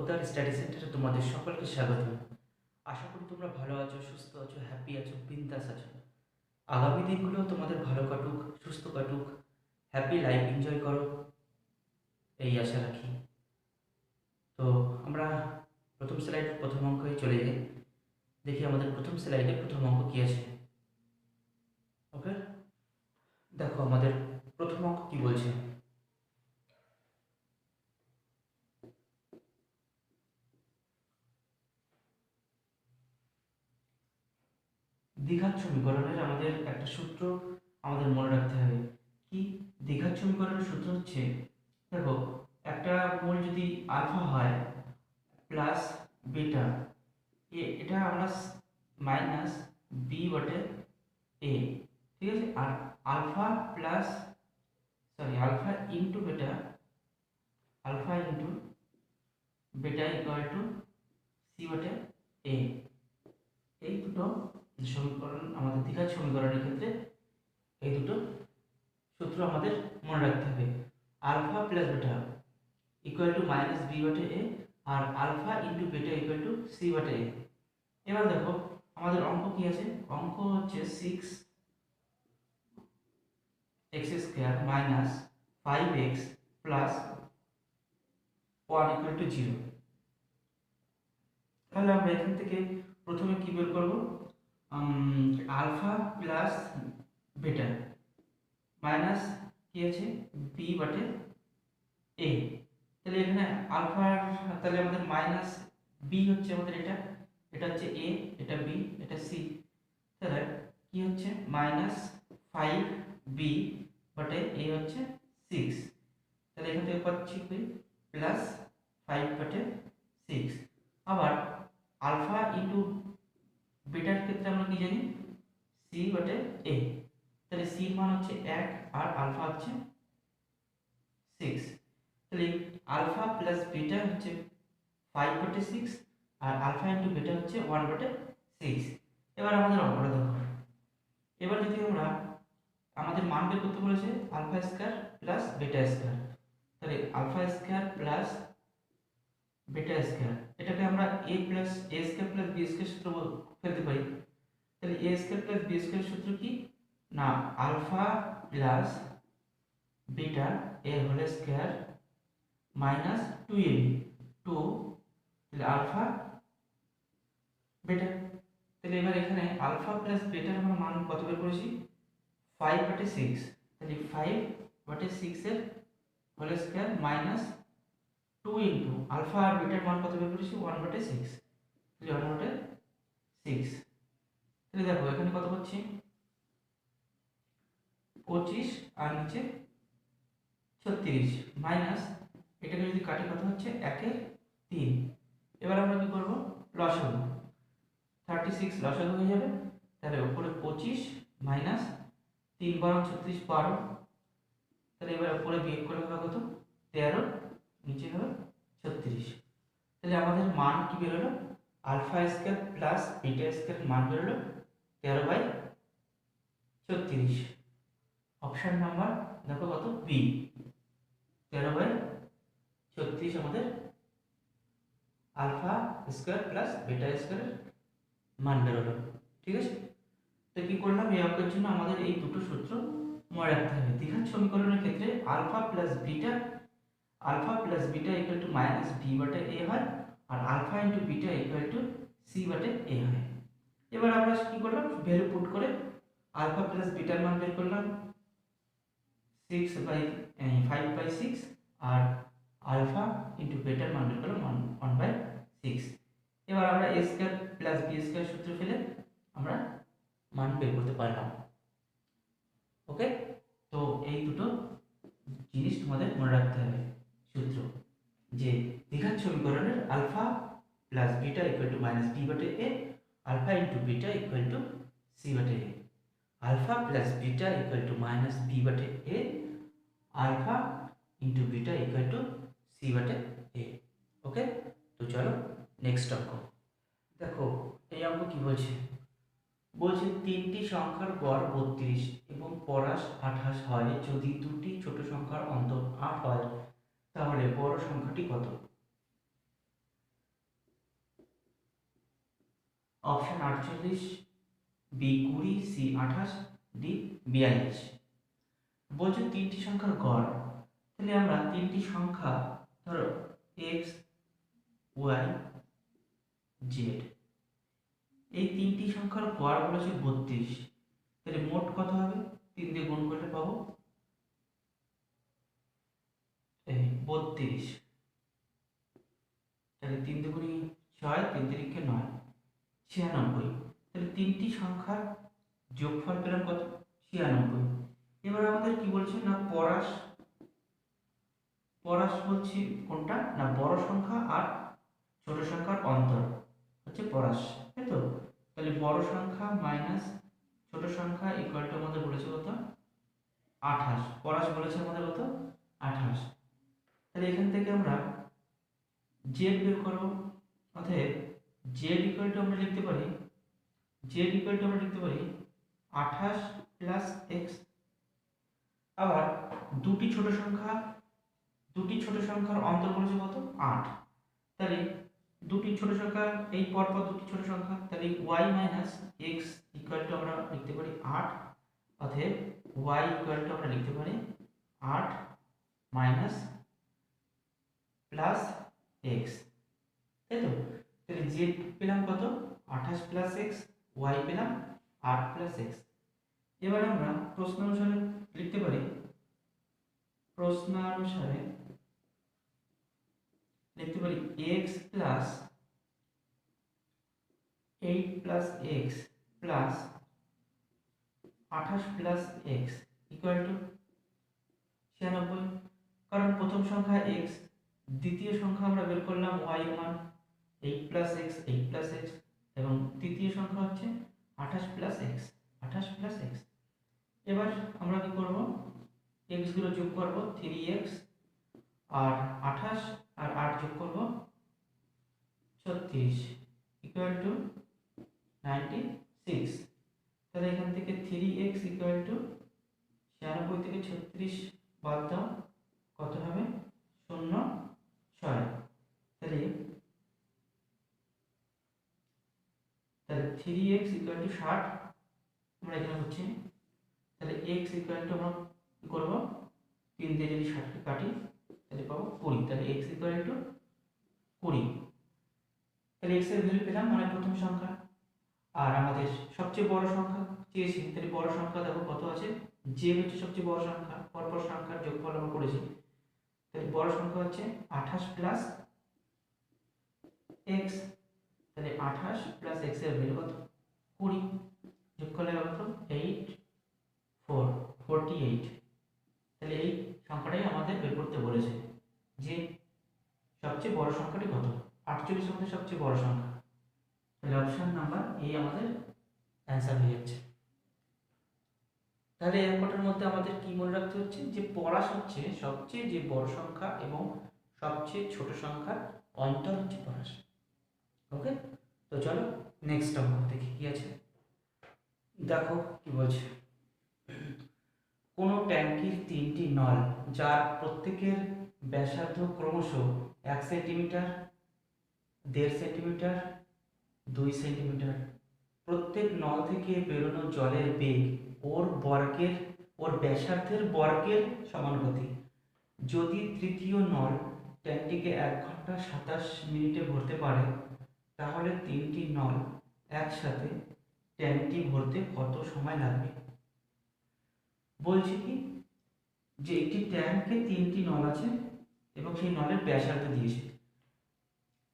খোদ্দার study সেন্টারে তোমাদের সকলকে স্বাগত। আশা করি তোমরা ভালো আছো, সুস্থ আছো, হ্যাপি আছো, বিন্দাস আছো। আগামী দিনগুলো তোমাদের ভালো কাটুক, সুস্থ কাটুক, হ্যাপি লাইফ এনজয় করো, এই আশা রাখি। তো আমরা প্রথম স্লাইড প্রথম অঙ্কে চলে যাই। দেখি আমাদের প্রথম স্লাইডে প্রথম অঙ্ক কী আছে। ওকে, দেখো আমাদের প্রথম অঙ্ক কী বলছে। দ্বিঘাত সমীকরণের আমাদের একটা সূত্র আমাদের মনে রাখতে হবে। কি দ্বিঘাত সমীকরণের সূত্র হচ্ছে, দেখো একটা মূল যদি আলফা হয় প্লাস বিটা এটা আমরা মাইনাস বি বটে এ, ঠিক আছে। আর alpha plus alpha into beta, alpha into beta equal to C বটে এ। এই দুটো সমীকরণ আমাদের দ্বিঘাত সমীকরণের ক্ষেত্রে এই দুটো সূত্র আমাদের মনে রাখতে হবে। Alpha plus beta equal to minus B by A, আর alpha into beta equal to C বটে এ। এবার দেখো আমাদের অঙ্ক কি আছে, অঙ্ক হচ্ছে 6x² minus 5x plus 1 equal to 0। তাহলে আমরা এখান থেকে প্রথমে কি বের করব, আলফা প্লাস বেটা মাইনাস কি আছে বি বটে এ। তাহলে এখানে আলফার, তাহলে আমাদের মাইনাস বি হচ্ছে আমাদের এটা হচ্ছে এ, এটা বি, এটা সি। তাহলে কি হচ্ছে মাইনাস 5b বটে এ হচ্ছে 6। তাহলে এখান থেকে পাচ্ছি কি প্লাস 5 বটে 6। আবার আলফা ইন্টু বেটার ক্ষেত্রে আমরা কি জানি সি বটে এ। তাহলে সি মান হচ্ছে 1 আর আলফা হচ্ছে 6। তাহলে আলফা প্লাস বিটা হচ্ছে 5 by 6 R alpha into beta হচ্ছে 1 বটে 6। এবার আমাদের অঙ্কটা দেখো। এবার যদি আমরা আমাদের মান বের করতে বলেছে alpha square plus beta square, তাহলে alpha square plus beta square এটাকে আমরা a plus a square plus b square সূত্র ফেলতে পারি। তাহলে a square plus b square সূত্র কি না, alpha plus beta a whole square minus 2ab 2, তাহলে আলফা বিটা। তাহলে এবার এখানে আলফা প্লাস বিটার আমরা মান কত বের করেছি 5 বটে 6। তাহলে 5 বটে 6 এর whole square minus 2 into alpha আর বিটার মান কত বের করেছি 1 বটে 6। তাহলে 1 বটে 6। তাহলে দেখো এখানে কত পাচ্ছি 25 আর নিচে 36 মাইনাস এটাকে যদি কাটি কত হচ্ছে 1 এর 3। এবার আমরা কি করব লসাগু, 36 লসাগু হয়ে যাবে। তাহলে উপরে 25 মাইনাস 3 12 36 12। তাহলে এবার উপরে বিয়োগ করে হবে কত 13, নিচে হবে 36। তাহলে আমাদের মান কি বের হলো alpha square plus beta square মান বের হলো 13/36। অপশন নাম্বার দেখো কত বি, 13/36 আমাদের আলফা স্কয়ার প্লাস বিটা স্কয়ারের মান বের হলো। ঠিক আছে, তো কি করলাম এই অঙ্কের জন্য আমাদের এই দুটো সূত্র মনে রাখতে হবে। দ্বিঘাত সমীকরণের ক্ষেত্রে alpha plus beta equal to minus B by A হয়, আর alpha into beta equal to C বটে এ হয়। এবার আমরা কি করলাম ভ্যালু পুট করে আলফা প্লাস বিটার মান বের করলাম 5/6 আর আলফা ইন্টু বেটার মান বের করলাম 1/6। এবার আমরা a square plus b square সূত্র ফেলে আমরা মান বের করতে পারলাম। ওকে, তো এই দুটো জিনিস তোমাদের মনে রাখতে হবে সূত্র, যে দ্বিঘাত সমীকরণের alpha plus beta equal to minus B by A, alpha into beta equal to C বটে A, alpha plus beta equal to minus B by A, alpha into beta equal to C বটে A. ওকে, তো চলো next অঙ্ক দেখো। এই অঙ্ক কি বলছে, বলছে তিনটি সংখ্যার গড় 32 এবং পরাস 28 হয় যদি দুটি ছোট সংখ্যার অন্তর 8 হয়, তাহলে বড় সংখ্যাটি কত। Option 48, B 20, C 28, D 42। বলছে তিনটি সংখ্যার গড়। তাহলে আমরা তিনটি সংখ্যা ধরো এক্স, ওয়াই, জেড, এই তিনটি সংখ্যার গড় বলেছে 32। তাহলে মোট কত হবে? 3 দিয়ে গুণ করলে পাবো এই 32। তাহলে 3 দুগুণে 6, 3 তিরিকে 9, 96। তাহলে তিনটি সংখ্যার যোগফল পেলাম কত? 96। এবার আমাদের কি বলছে না পরাস বলছি কোনটা না বড় সংখ্যা আর ছোট সংখ্যার অন্তর হচ্ছে পরাস, তাই তো? তাহলে বড় সংখ্যা মাইনাস ছোট সংখ্যা ইকুয়াল টু আমাদের বলেছে কত? 28। পরাস বলেছে আমাদের কত? 28। তাহলে এখান থেকে আমরা জেড বের করব। অতএব জেড ইকুয়াল টু আমরা লিখতে পারি 28 প্লাস এক্স। আবার দুটি ছোট সংখ্যার অন্তর বলেছে কত? 8। তাহলে দুটি ছোট সংখ্যা এই পরপর দুটি ছোট সংখ্যা, তাহলে y minus x equal to আমরা লিখতে পারি 8। অতএব y ইকুয়াল টু আমরা লিখতে পারি 8 মাইনাস প্লাস এক্স, তাই তো? তাহলে z পেলাম কত? 28 প্লাস এক্স, y পেলাম 8 প্লাস এক্স। এবার আমরা প্রশ্ন অনুসারে লিখতে পারি x plus 8 plus x plus 28 plus x equal to 96। কারণ প্রথম সংখ্যা x, দ্বিতীয় সংখ্যা আমরা বের করলাম y মান 8 প্লাস এক্স এবং তৃতীয় সংখ্যা হচ্ছে 28 প্লাস এক্স। এবার আমরা কি করব? x গুলো যোগ করব 3x, আর 28 আর 8 যোগ করব 36 ইকুয়াল টু 96। তাহলে এখান থেকে 3x ইকুয়াল টু 96 থেকে 36 বাদ দাও, কত হবে? 0, 6। তাহলে 3x ইকুয়াল টু 60 আমরা এখানে হচ্ছে। তাহলে x ইকুয়াল টু আমরা কি করব? 3 দিয়ে যদি 60 কে কাটি তাহলে পাবো 20। তাহলে x ইকুয়াল টু 20। তাহলে x এর ভ্যালু পেলাম মানে প্রথম সংখ্যা। আর আমাদের সবচেয়ে বড় সংখ্যা চেয়েছি, তাহলে বড় সংখ্যা দেখো কত আছে? যে হচ্ছে সবচেয়ে বড় সংখ্যা, পরপর সংখ্যার যোগফল আমরা করেছি। তাহলে বড় সংখ্যা হচ্ছে 28 প্লাস x। তাহলে 28 প্লাস x এর ভ্যালু কত? 20। যোগ করলে কত? 8, 4, 48। তাহলে এই সংখ্যাটাই আমাদের বের করতে বলেছে যে সবচেয়ে বড় সংখ্যাটি কত? 48 আমাদের সবচেয়ে বড় সংখ্যা। তাহলে অপশন নাম্বার এ আমাদের অ্যান্সার হয়ে যাচ্ছে। তাহলে এর কটার মধ্যে আমাদের কি মনে রাখতে হচ্ছে? যে পরাস হচ্ছে সবচেয়ে যে বড় সংখ্যা এবং সবচেয়ে ছোট সংখ্যার অন্তর হচ্ছে পরাস। ওকে, তো চলো নেক্সট অঙ্ক দেখি কি আছে। দেখো কি বলছে। কোনো ট্যাঙ্কির 3টি নল যার প্রত্যেকের ব্যাসার্ধ ক্রমশ 1 সেন্টিমিটার, 1.5 সেন্টিমিটার, 2 সেন্টিমিটার। প্রত্যেক নল থেকে বেরোনো জলের বেগ ওর ব্যাসার্ধের বর্গের সমানুপাতিক। যদি তৃতীয় নল ট্যাঙ্কটিকে 1 ঘন্টা 27 মিনিটে ভরতে পারে, তাহলে 3টি নল একসাথে ট্যাঙ্কটি ভরতে কত সময় লাগবে? বলছি কি যে একটি ট্যাঙ্কে 3টি নল আছে এবং সেই নলের ব্যাসার্ধ দিয়েছে,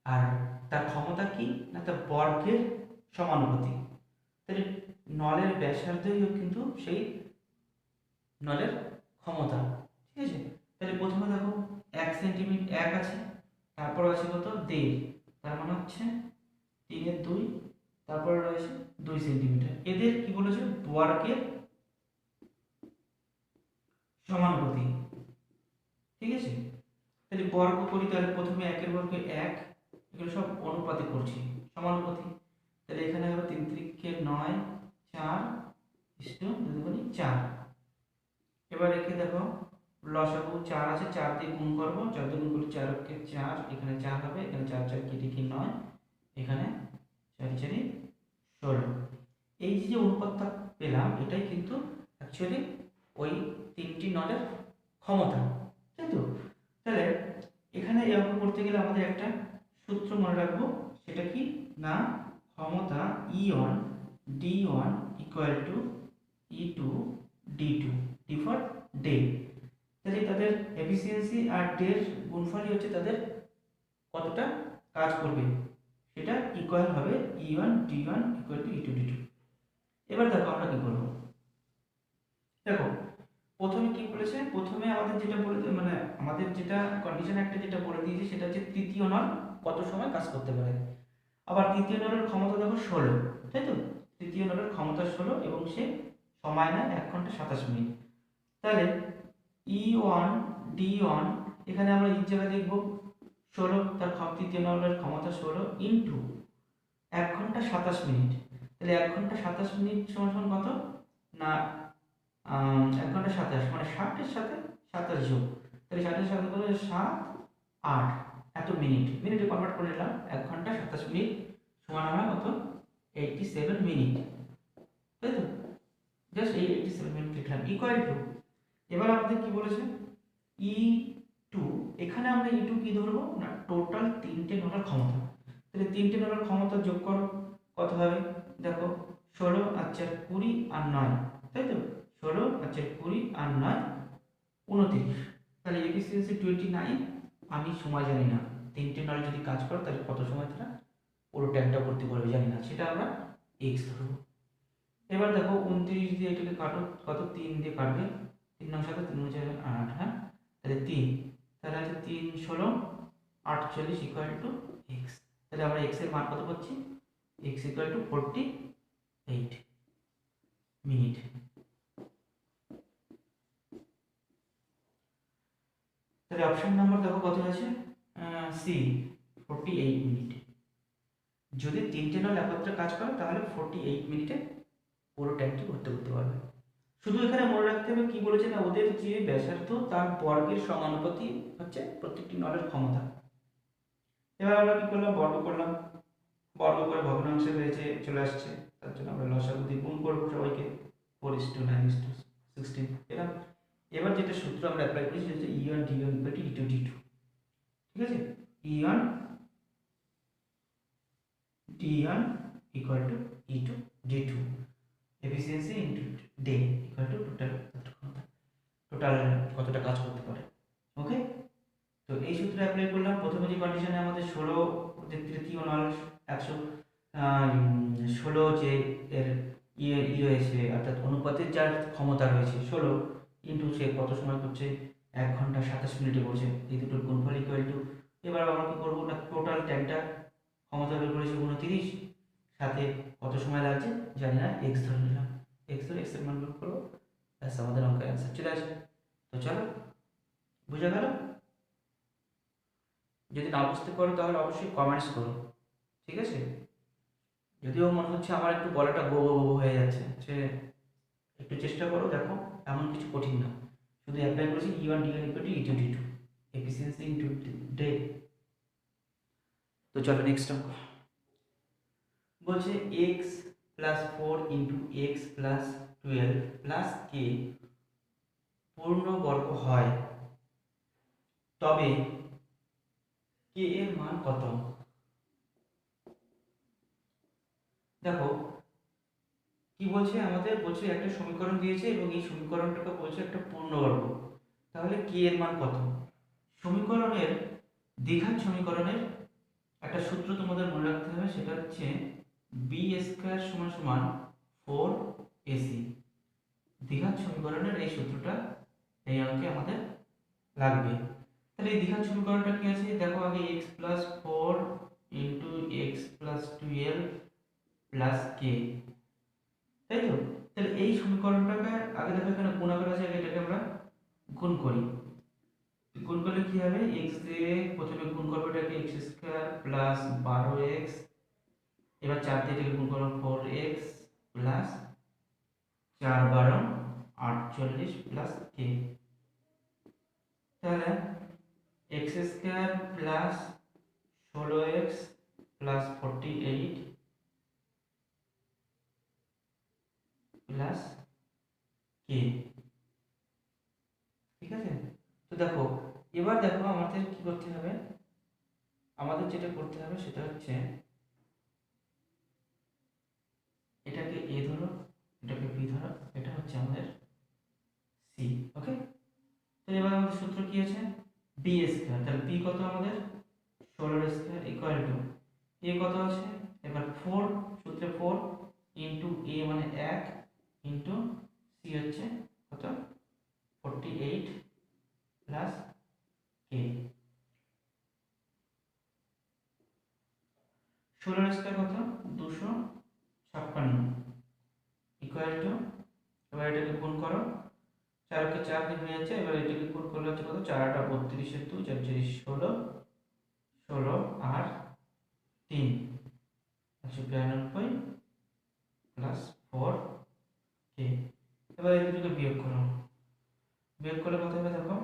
আর তার ক্ষমতা কি না তার বর্গের সমানুপাতিক। তাহলে নলের ব্যাসার্ধই কিন্তু সেই নলের ক্ষমতা, ঠিক আছে? তাহলে প্রথমে দেখো 1 সেন্টিমিটার 1 আছে, তারপর আছে কত? 1.5, তার মানে হচ্ছে 3 2, তারপরে রয়েছে 2 সেন্টিমিটার। এদের কি বলেছে? বর্গের সমানুপাতিক, ঠিক আছে? তাহলে বর্গ করি, তাহলে প্রথমে 1 এর বর্গ 1, এগুলো সব অনুপাতে করছি, সমানুপাতিক। তাহলে এখানে হবে 3 3 9, 4 4। এবার একে দেখো লসাগু 4 আছে, 4 দিয়ে গুণ করব, 4 দিয়ে গুণ করলে 4 কে 4, এখানে 4 হবে, এখানে 4 4 কেটে কি 9, এখানে 4 4 16। এই যে অনুপাতটা পেলাম এটাই কিন্তু অ্যাকচুয়ালি ওই তিনটি নলের ক্ষমতা, তাই তো? তাহলে এখানে এই অঙ্ক করতে গেলে আমাদের একটা সূত্র মনে রাখবো, সেটা কি না, ক্ষমতা E1 D1 equal to E2 D2, D for day. তাহলে তাদের এফিসিয়েন্সি আর ডের গুণফলই হচ্ছে তাদের কতটা কাজ করবে, সেটা ইকুয়াল হবে E1 D1 equal to E2 D2। এবার দেখো আমরা কি করব। দেখো প্রথমে কি বলেছে, প্রথমে আমাদের যেটা বলে মানে আমাদের যেটা কন্ডিশন একটা যেটা বলে দিয়েছে সেটা হচ্ছে তৃতীয় নল কত সময় কাজ করতে পারে। আবার তৃতীয় নলের ক্ষমতা দেখো 16, তাই তো? তৃতীয় নলের ক্ষমতা 16 এবং সে সময় নেয় 1 ঘন্টা 27 মিনিট। তাহলে E1 D1 এখানে আমরা এর জায়গায় লিখব 16, তার তৃতীয় নলের ক্ষমতা 16 ইন্টু 1 ঘন্টা 27 মিনিট। তাহলে 1 ঘন্টা 27 মিনিট সমান সমান কত না 1 ঘন্টা 27 মানে 60 এর সাথে 27 যোগ, তাহলে 60 এর সাথে করে 7 8 এত মিনিট, মিনিটে কনভার্ট করে নিলাম। 1 ঘন্টা 27 মিনিট সমান হয় কত 87 মিনিট, তাই তো? জাস্ট এই 87 মিনিট লিখলাম ইকুয়াল টু, এবার আমাদের কি বলেছে E2, এখানে আমরা E2 কি ধরবো না টোটাল তিনটে নলের ক্ষমতা। তাহলে তিনটে নলের ক্ষমতা যোগ করো কত হবে, দেখো 16 আর 4 20 আর 9, তাই তো? 16 আর 4 20 আর 9 29, তাহলে এফিসিয়েন্সি 29। আমি সময় জানি না, তিনটে নল যদি কাজ করে তাহলে কত সময় তারা পুরো ট্যাঙ্কটা ভর্তি করবে জানি না, সেটা আমরা এক্স ধরবো। এবার দেখো 29 দিয়ে এটাকে কাটো, কত 3 দিয়ে কাটবে, 3 নং 7 3 4 8, হ্যাঁ তাহলে 3, তাহলে আছে 3 16 48 ইকুয়াল টু এক্স। তাহলে আমরা এক্স এর মান কত পাচ্ছি, এক্স ইকুয়াল টু 48 মিনিট। তাহলে অপশন নাম্বার দেখো কত আছে, সি 48 মিনিট। যদি তিনটে নল একত্রে কাজ করে তাহলে 48 মিনিটে পুরো ট্যাঙ্কটি ভর্তি করতে পারবে। শুধু এখানে মনে রাখতে হবে কি বলেছে না, ওদের যে ব্যাসার্ধ তার বর্গের সমানুপাতি হচ্ছে প্রত্যেকটি নলের ক্ষমতা। এবার আমরা কি করলাম, বর্গ করলাম, বর্গ করে ভগ্নাংশে হয়েছে চলে আসছে, তার জন্য আমরা লসাগু দিয়ে গুণ করবো সবাইকে, 4:9:16 এরকম। এবার যেটা সূত্র আমরা অ্যাপ্লাই করি সেটা হচ্ছে E1 D1 equal to E2 D2, ঠিক আছে? E1 D1 equal to E2 D2, efficiency into day equal to total কতটা কাজ করতে পারে। ওকে, তো এই সূত্রে অ্যাপ্লাই করলাম। প্রথমে যে কন্ডিশনে আমাদের 16 যে তৃতীয় নল 116 যে এর ই রয়েছে অর্থাৎ অনুপাতের যার ক্ষমতা রয়েছে 16 ইন্টু সে কত সময় করছে 1 ঘন্টা 27 মিনিটে করছে, এই দুটোর গুণফল ইকুয়াল টু, এবার আমরা কি করবো না টোটাল ট্যাঙ্কটা ক্ষমতা বের করেছে 29, সাথে কত সময় লাগছে জানি না, এক্স ধরে নিলাম, এক্স ধরে এক্স এর মান বের করবো, ব্যাস আমাদের অঙ্কের অ্যান্সার চলে আসবে। তো চলো, বুঝে গেল? যদি না বুঝতে পারো তাহলে অবশ্যই কমেন্টস করো, ঠিক আছে? যদিও মনে হচ্ছে আমার একটু গলাটা গো গো গো হয়ে যাচ্ছে, সে একটু চেষ্টা করো, দেখো এমন কিছু কঠিন না, শুধু অ্যাপ্লাই করেছি E1 D1 equal to E2 D2, efficiency into D. তো চলো নেক্সট অঙ্ক বলছে x plus 4 into X plus 12 plus K পূর্ণবর্গ হয়, তবে কে এর মান কত? দেখো কি বলছে আমাদের, বলছে একটা সমীকরণ দিয়েছে এবং এই সমীকরণটাকে বলছে একটা পূর্ণবর্গ, তাহলে কে এর মান কত? সমীকরণের দ্বিঘাত সমীকরণের একটা সূত্র তোমাদের মনে রাখতে হবে, সেটা হচ্ছে বি স্কয়ার সমান সমান 4ac। দ্বিঘাত সমীকরণের এই সূত্রটা এই অঙ্কে আমাদের লাগবে। তাহলে এই দ্বিঘাত সমীকরণটা কি আছে দেখো আগে x plus 4 into X plus 12 plus K, তাই তো? তাহলে এই সমীকরণটাকে আগে দেখো এখানে গুণাকার আছে, আগে এটাকে আমরা গুণ করি। গুণ করলে কি হবে, x দিয়ে প্রথমে গুণ করবো এটাকে x স্কয়ার প্লাস 12x, এবার 4 দিয়ে এটাকে গুণ করবো 4x প্লাস 4 12 48 প্লাস k, তাহলে x square plus 16x plus 48 plus K. ঠিক আছে, তো দেখো এবার দেখো আমাদের কি করতে হবে, আমাদের যেটা করতে হবে সেটা হচ্ছে এটাকে এ ধরো, এটাকে বি ধরো, এটা হচ্ছে আমাদের সি। ওকে, তো এবার আমাদের সূত্র কি আছে, বি স্কয়ার, তাহলে বি কত আমাদের 16 স্কয়ার ইকুয়াল টু এ কত আছে, এবার 4, সূত্রে 4 ইনটু এ মানে 1 ইনটু সি হচ্ছে কত 48 প্লাস কে। 16 স্কয়ার কত 256 ইকুয়াল টু, এবার এটাকে গুণ করো, 4 কে 4 দিয়ে হয়ে যাচ্ছে, এবার এটাকে গুণ করলে হচ্ছে কত 4 8 32 এর 2 4 4 16, 16 আর 3 192 প্লাস 4 কে। এবার এই দুটোকে বিয়োগ করো, বিয়োগ করলে কত হবে দেখো,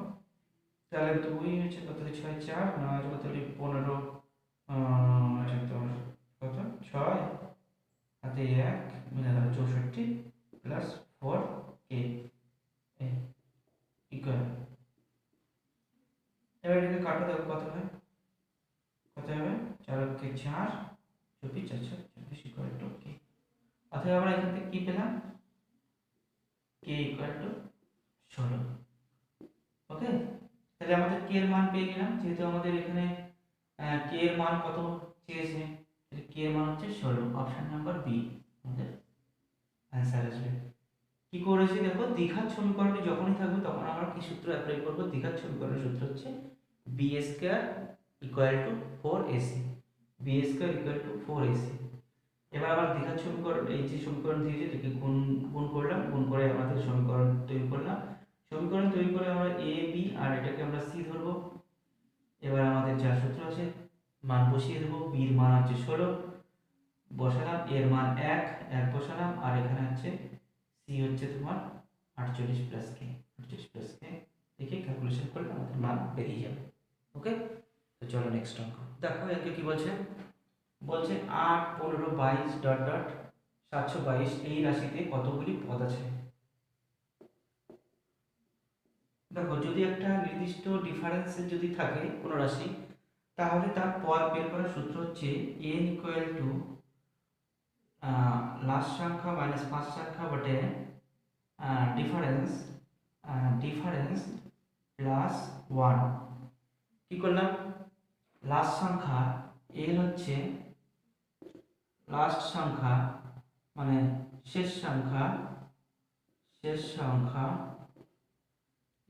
তাহলে 2 হচ্ছে কত 6 4 9 কত 15, এটা তোমার কত 6 হাতে 1 মিলে গেল 64 প্লাস 4 কে ইকুয়াল। এবার এটাকে কাটো, দেখো কত হয়, কত হবে 4 কে 4 24 4 ইকুয়াল টু কে। অথবা আমরা এখান থেকে কি পেলাম, কে ইকুয়াল টু 16। ওকে, তাহলে আমাদের কে এর মান পেয়ে গেলাম, যেহেতু আমাদের এখানে কে এর মান কত চেয়েছে, তাহলে কে এর মান হচ্ছে 16, অপশন নাম্বার বি আমাদের অ্যান্সার আসবে। কি করেছি দেখো, দ্বিঘাত সমীকরণে যখনই থাকবে তখন আমরা কি সূত্র অ্যাপ্লাই করব, দ্বিঘাত সমীকরণের সূত্র হচ্ছে B square equal to 4ac, B square equal to 4ac। এবার আবার দ্বিঘাত সমীকরণ, এই যে সমীকরণ দিয়েছে এটাকে গুণ গুণ করলাম, গুণ করে আমাদের সমীকরণ তৈরি করলাম, সমীকরণ তৈরি করে আমরা এ বি আর এটাকে আমরা সি ধরবো। এবার আমাদের যা সূত্র আছে মান বসিয়ে দেবো, বির মান হচ্ছে 16 বসালাম, এর মান 1 1 বসালাম, আর এখানে হচ্ছে সি হচ্ছে তোমার 48 প্লাস কে, 48 প্লাস কে দেখে ক্যালকুলেশন করলে আমাদের মান বেরিয়ে যাবে। ওকে, তো চলো নেক্সট অঙ্ক দেখো, একে কি বলছে, বলছে 8 15 22 ডট ডট 722 এই রাশিতে কতগুলি পদ আছে। দেখো যদি একটা নির্দিষ্ট ডিফারেন্স যদি থাকে কোনো রাশি, তাহলে তার পদ বের করার সূত্র হচ্ছে n ইকুয়াল টু লাস্ট সংখ্যা মাইনাস ফার্স্ট সংখ্যা বটে ডিফারেন্স, ডিফারেন্স প্লাস 1। কি করলাম, লাস্ট সংখ্যা n হচ্ছে লাস্ট সংখ্যা মানে শেষ সংখ্যা, শেষ সংখ্যা,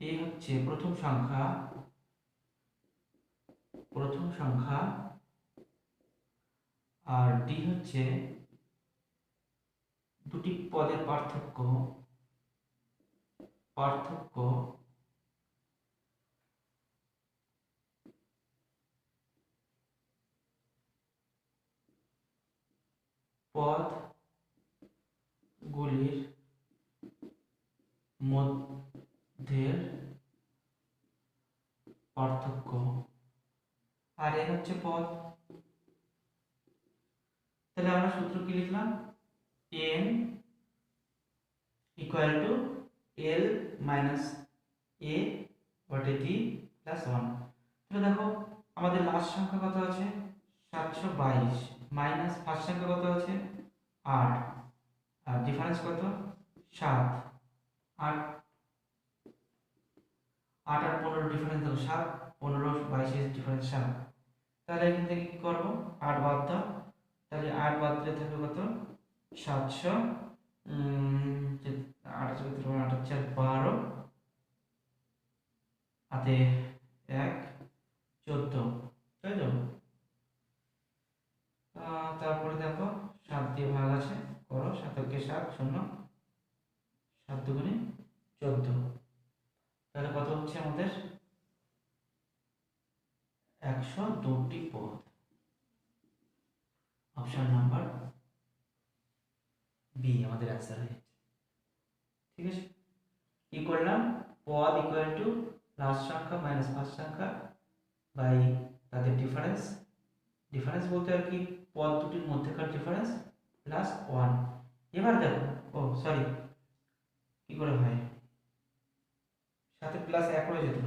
এ হচ্ছে প্রথম সংখ্যা, প্রথম সংখ্যা, আর ডি হচ্ছে দুটি পদের পার্থক্য, পার্থক্য পদগুলির মধ্যের পার্থক্য, আর এ হচ্ছে পদ। তাহলে আমরা সূত্র কি লিখলাম, n equal to l minus a বটে d প্লাস 1। তাহলে দেখো আমাদের লাস্ট সংখ্যা কত আছে 722 মাইনাস ফার্স্ট সংখ্যা কত আছে 8, আর ডিফারেন্স কত 7, 8 8 আর 15 ডিফারেন্স দেখো 7, 15 22 এর ডিফারেন্স 7। তাহলে এখান থেকে কি করব 8 বাদ দাও, তাহলে 8 বাদ দিলে থাকবে কত 700, 8 হচ্ছে 12 হাতে 1 14, তাই তো। তারপরে দেখো 7 দিয়ে ভাগ আছে, করো 7 কে 7 শূন্য, 7 দুগুণে 14, তাহলে কত হচ্ছে আমাদের 102টি পদ, অপশন নাম্বার বি আমাদের অ্যান্সার হয়ে যাচ্ছে। ঠিক আছে, কি করলাম, পদ ইকুয়াল টু লাস্ট সংখ্যা মাইনাস ফার্স্ট সংখ্যা বাই তাদের ডিফারেন্স, ডিফারেন্স বলতে আর কি পদ দুটির মধ্যেকার ডিফারেন্স প্লাস 1। এবার দেখো, ও সরি কি করে হয়, সাথে প্লাস এক হয়ে যেত,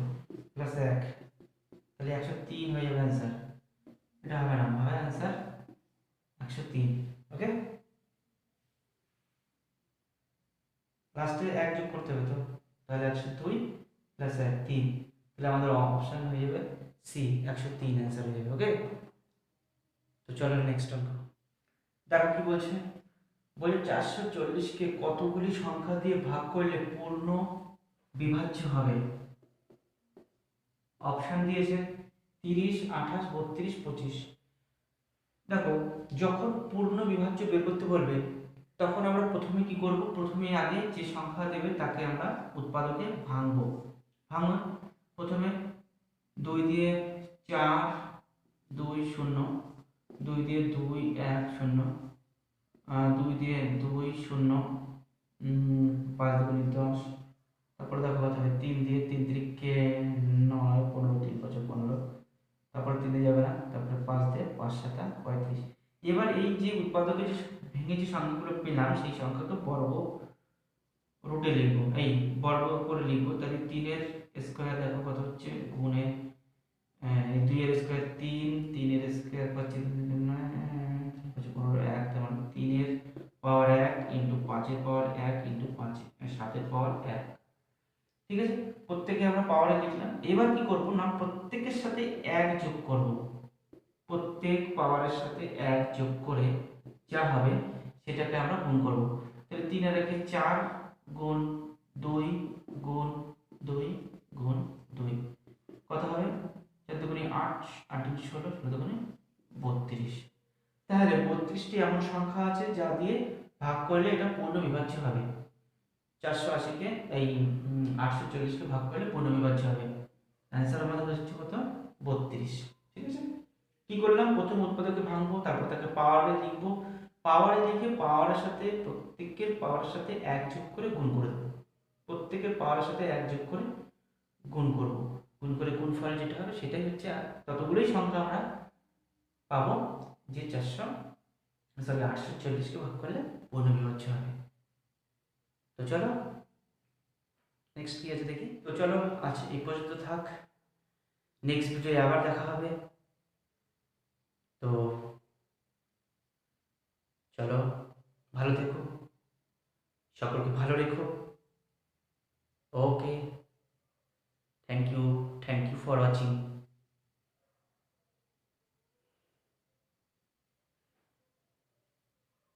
প্লাস এক, তাহলে 103 হয়ে যাবে অ্যান্সার। এটা হবে না, হবে অ্যান্সার 103। ওকে, লাস্টে এক যোগ করতে হবে তো, তাহলে 102 প্লাস এক 3, তাহলে আমাদের অপশন হয়ে যাবে সি, 103 অ্যান্সার হয়ে যাবে। ওকে, তো চলো নেক্সট অঙ্ক দেখো কি বলছে। বলে 440কে কতগুলি সংখ্যা দিয়ে ভাগ করলে পূর্ণ বিভাজ্য হবে। অপশন দিয়েছে 30, 28, 32, 25। দেখো, যখন পূর্ণ বিভাজ্য বের করতে বলবে তখন আমরা প্রথমে কি করব, প্রথমে আগে যে সংখ্যা দেবে তাকে আমরা উৎপাদকে ভাঙবো। ভাঙা, প্রথমে 2 দিয়ে 4 2 0, 2 দিয়ে 2 1 0, 2 দিয়ে 2 0, 5 2 10, তারপরে দেখো কত হয় 3 দিয়ে 3 3 9 15, 3 5 15, তারপর 3 দিয়ে যাবে না, তারপরে 5 দিয়ে 5 7 35। এবার এই যে উৎপাদকে যে ভেঙে যে সংখ্যাগুলো পেলাম সেই সংখ্যাকে বর্গ রুটে লিখবো, এই বর্গ করে লিখবো। তাহলে 3 এর স্কয়ার দেখো কত হচ্ছে, গুণে 2 এর স্কয়ার 3, 3 এর স্কয়ার হচ্ছে 1, তার 3 এর পাওয়ার 1 ইন্টু 5 এর পাওয়ার 1 ইন্টু 5 7 এর পাওয়ার 1। ঠিক আছে, প্রত্যেকে আমরা পাওয়ারে লিখলাম। এবার কি করব না, প্রত্যেকের সাথে 1 যোগ করব, প্রত্যেক পাওয়ারের সাথে 1 যোগ করে যা হবে সেটাকে আমরা গুণ করব। তাহলে 3 এর রেখে 4 গুণ 2 গুণ 2 গুণ 2 কত হবে, 4 দুগুণে 8, 8 দুগুণে 16, 16 দুগুণে 32। তাহলে 32টি এমন সংখ্যা আছে যা দিয়ে ভাগ করলে এটা পূর্ণ বিভাজ্য হবে। 480কে এই 840কে ভাগ করলে পূর্ণ বিভাজ্য হবে। অ্যান্সার আমাদের হচ্ছে কত, 32। ঠিক আছে, কি করলাম, প্রথম উৎপাদকে ভাঙবো, তারপর তাকে পাওয়ারে লিখবো, পাওয়ারে লিখে পাওয়ারের সাথে প্রত্যেকের পাওয়ারের সাথে 1 যোগ করে গুণ করে দেবো, প্রত্যেকের পাওয়ারের সাথে 1 যোগ করে গুণ করব, গুণ করে গুণফল যেটা হবে সেটাই হচ্ছে, ততগুলোই সংখ্যা আমরা পাবো যে 840কে ভাগ করলে পূর্ণ বিভাজ্য হবে। তো চলো নেক্সট কি আছে দেখি। তো চলো আজ এই পর্যন্ত থাক, নেক্সট ভিডিও আবার দেখা হবে। তো চলো, ভালো থেকো, সকলকে ভালো রেখো। ওকে, থ্যাংক ইউ ফর ওয়াচিং।